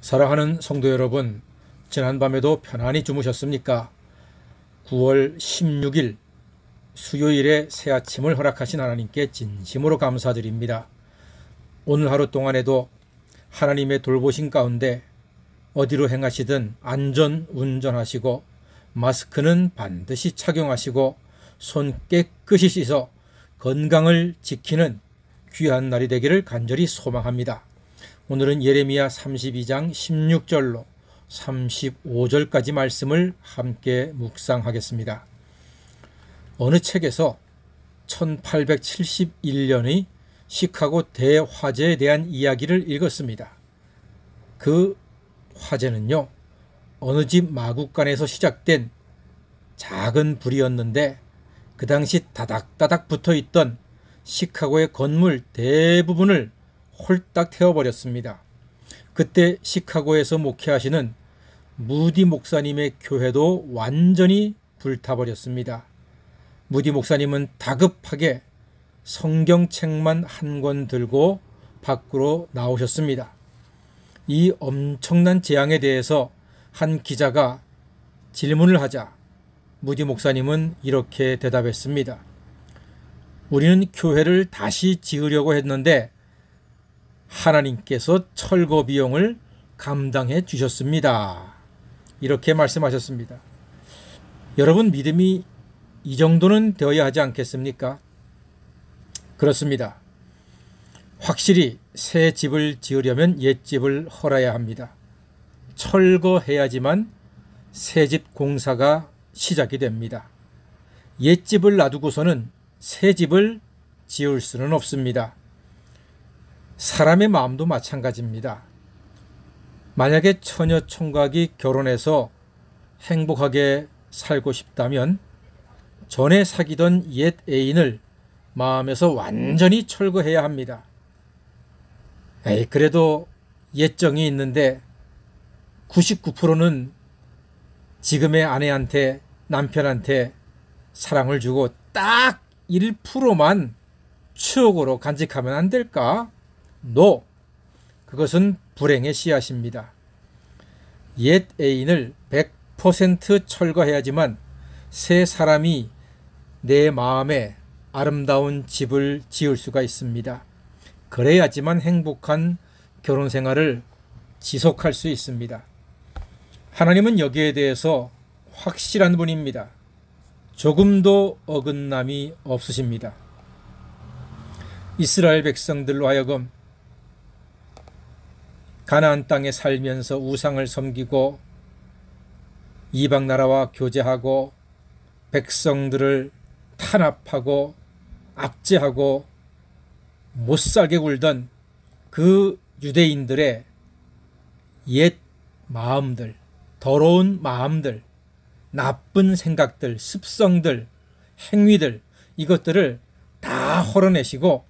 사랑하는 성도 여러분, 지난밤에도 편안히 주무셨습니까? 9월 16일 수요일에 새 아침을 허락하신 하나님께 진심으로 감사드립니다. 오늘 하루 동안에도 하나님의 돌보심 가운데 어디로 행하시든 안전 운전하시고 마스크는 반드시 착용하시고 손 깨끗이 씻어 건강을 지키는 귀한 날이 되기를 간절히 소망합니다. 오늘은 예레미야 32장 16절로 35절까지 말씀을 함께 묵상하겠습니다. 어느 책에서 1871년의 시카고 대화재에 대한 이야기를 읽었습니다. 그 화재는요, 어느 집 마구간에서 시작된 작은 불이었는데 그 당시 다닥다닥 붙어있던 시카고의 건물 대부분을 홀딱 태워버렸습니다. 그때 시카고에서 목회하시는 무디 목사님의 교회도 완전히 불타버렸습니다. 무디 목사님은 다급하게 성경책만 한 권 들고 밖으로 나오셨습니다. 이 엄청난 재앙에 대해서 한 기자가 질문을 하자 무디 목사님은 이렇게 대답했습니다. 우리는 교회를 다시 지으려고 했는데 하나님께서 철거 비용을 감당해 주셨습니다. 이렇게 말씀하셨습니다. 여러분, 믿음이 이 정도는 되어야 하지 않겠습니까? 그렇습니다. 확실히 새 집을 지으려면 옛집을 헐어야 합니다. 철거해야지만 새 집 공사가 시작이 됩니다. 옛집을 놔두고서는 새 집을 지을 수는 없습니다. 사람의 마음도 마찬가지입니다. 만약에 처녀 총각이 결혼해서 행복하게 살고 싶다면 전에 사귀던 옛 애인을 마음에서 완전히 철거해야 합니다. 그래도 옛정이 있는데 99%는 지금의 아내한테, 남편한테 사랑을 주고 딱 1%만 추억으로 간직하면 안 될까? No. 그것은 불행의 씨앗입니다. 옛 애인을 100% 철거해야지만 새 사람이 내 마음에 아름다운 집을 지을 수가 있습니다. 그래야지만 행복한 결혼 생활을 지속할 수 있습니다. 하나님은 여기에 대해서 확실한 분입니다. 조금도 어긋남이 없으십니다. 이스라엘 백성들로 하여금 가나안 땅에 살면서 우상을 섬기고 이방 나라와 교제하고 백성들을 탄압하고 압제하고 못살게 굴던 그 유대인들의 옛 마음들, 더러운 마음들, 나쁜 생각들, 습성들, 행위들, 이것들을 다 헐어내시고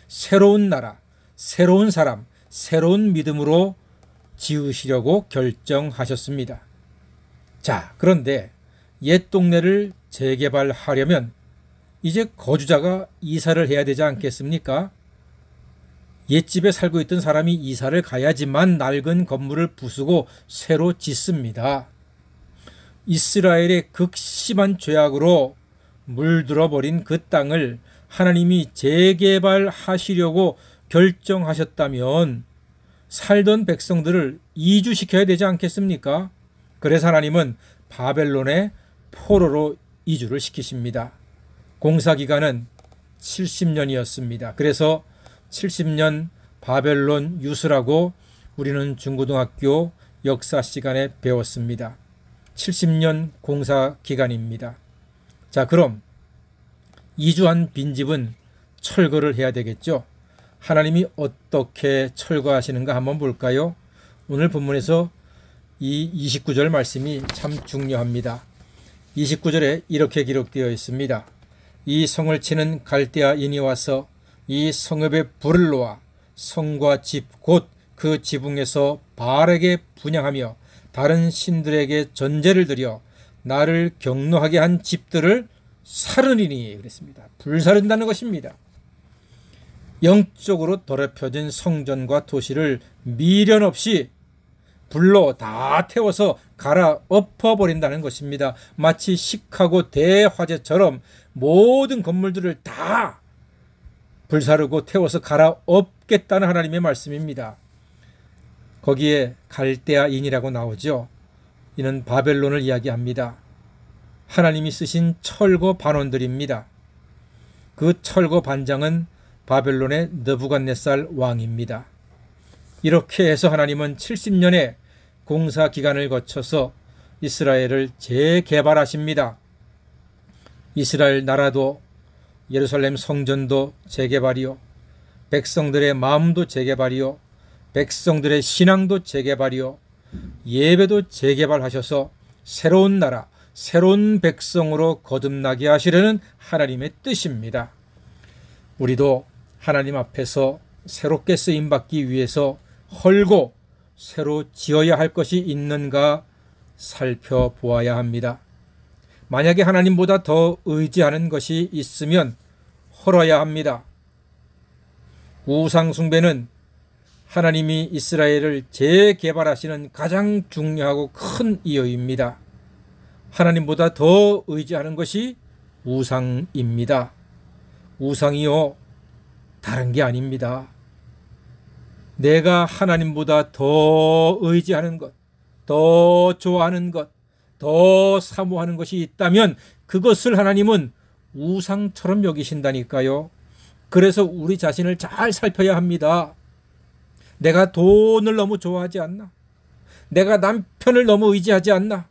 새로운 나라, 새로운 사람, 새로운 믿음으로 지으시려고 결정하셨습니다. 자, 그런데 옛 동네를 재개발하려면 이제 거주자가 이사를 해야 되지 않겠습니까? 옛집에 살고 있던 사람이 이사를 가야지만 낡은 건물을 부수고 새로 짓습니다. 이스라엘의 극심한 죄악으로 물들어버린 그 땅을 하나님이 재개발하시려고 결정하셨다면 살던 백성들을 이주시켜야 되지 않겠습니까? 그래서 하나님은 바벨론의 포로로 이주를 시키십니다. 공사기간은 70년이었습니다. 그래서 70년 바벨론 유수라고 우리는 중고등학교 역사 시간에 배웠습니다. 70년 공사기간입니다. 자, 그럼 이주한 빈집은 철거를 해야 되겠죠. 하나님이 어떻게 철거하시는가 한번 볼까요? 오늘 본문에서 이 29절 말씀이 참 중요합니다. 29절에 이렇게 기록되어 있습니다. 이 성을 치는 갈대아인이 와서 이 성읍에 불을 놓아 성과 집 곧 그 지붕에서 바알에게 분향하며 다른 신들에게 전제를 드려 나를 경노하게 한 집들을 사르니니 그랬습니다. 불사른다는 것입니다. 영적으로 더럽혀진 성전과 도시를 미련 없이 불로 다 태워서 갈아엎어 버린다는 것입니다. 마치 시카고 대화재처럼 모든 건물들을 다 불사르고 태워서 갈아엎겠다는 하나님의 말씀입니다. 거기에 갈대아인이라고 나오죠. 이는 바벨론을 이야기합니다. 하나님이 쓰신 철거 반원들입니다. 그 철거 반장은 바벨론의 느부갓네살 왕입니다. 이렇게 해서 하나님은 70년의 공사 기간을 거쳐서 이스라엘을 재개발하십니다. 이스라엘 나라도 예루살렘 성전도 재개발이요, 백성들의 마음도 재개발이요, 백성들의 신앙도 재개발이요, 예배도 재개발하셔서 새로운 나라, 새로운 백성으로 거듭나게 하시려는 하나님의 뜻입니다. 우리도 하나님 앞에서 새롭게 쓰임받기 위해서 헐고 새로 지어야 할 것이 있는가 살펴보아야 합니다. 만약에 하나님보다 더 의지하는 것이 있으면 헐어야 합니다. 우상 숭배는 하나님이 이스라엘을 재개발하시는 가장 중요하고 큰 이유입니다. 하나님보다 더 의지하는 것이 우상입니다. 우상이요, 다른 게 아닙니다. 내가 하나님보다 더 의지하는 것, 더 좋아하는 것, 더 사모하는 것이 있다면 그것을 하나님은 우상처럼 여기신다니까요. 그래서 우리 자신을 잘 살펴야 합니다. 내가 돈을 너무 좋아하지 않나? 내가 남편을 너무 의지하지 않나?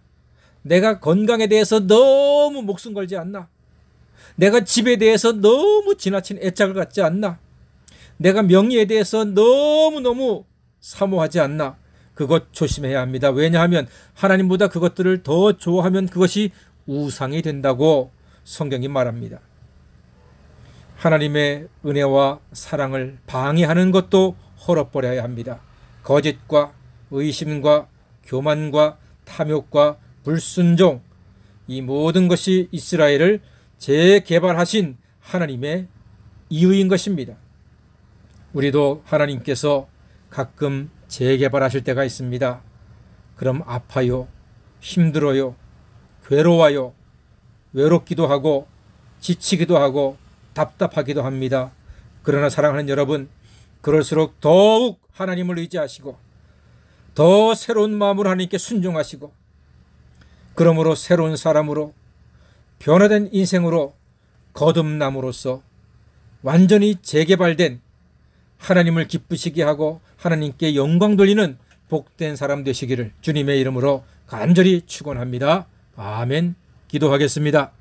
내가 건강에 대해서 너무 목숨 걸지 않나? 내가 집에 대해서 너무 지나친 애착을 갖지 않나? 내가 명예에 대해서 너무너무 사모하지 않나? 그것 조심해야 합니다. 왜냐하면 하나님보다 그것들을 더 좋아하면 그것이 우상이 된다고 성경이 말합니다. 하나님의 은혜와 사랑을 방해하는 것도 헐어버려야 합니다. 거짓과 의심과 교만과 탐욕과 불순종, 이 모든 것이 이스라엘을 재개발하신 하나님의 이유인 것입니다. 우리도 하나님께서 가끔 재개발하실 때가 있습니다. 그럼 아파요, 힘들어요, 괴로워요, 외롭기도 하고 지치기도 하고 답답하기도 합니다. 그러나 사랑하는 여러분, 그럴수록 더욱 하나님을 의지하시고 더 새로운 마음으로 하나님께 순종하시고, 그러므로 새로운 사람으로 변화된 인생으로 거듭남으로써 완전히 재개발된, 하나님을 기쁘시게 하고 하나님께 영광 돌리는 복된 사람 되시기를 주님의 이름으로 간절히 축원합니다. 아멘. 기도하겠습니다.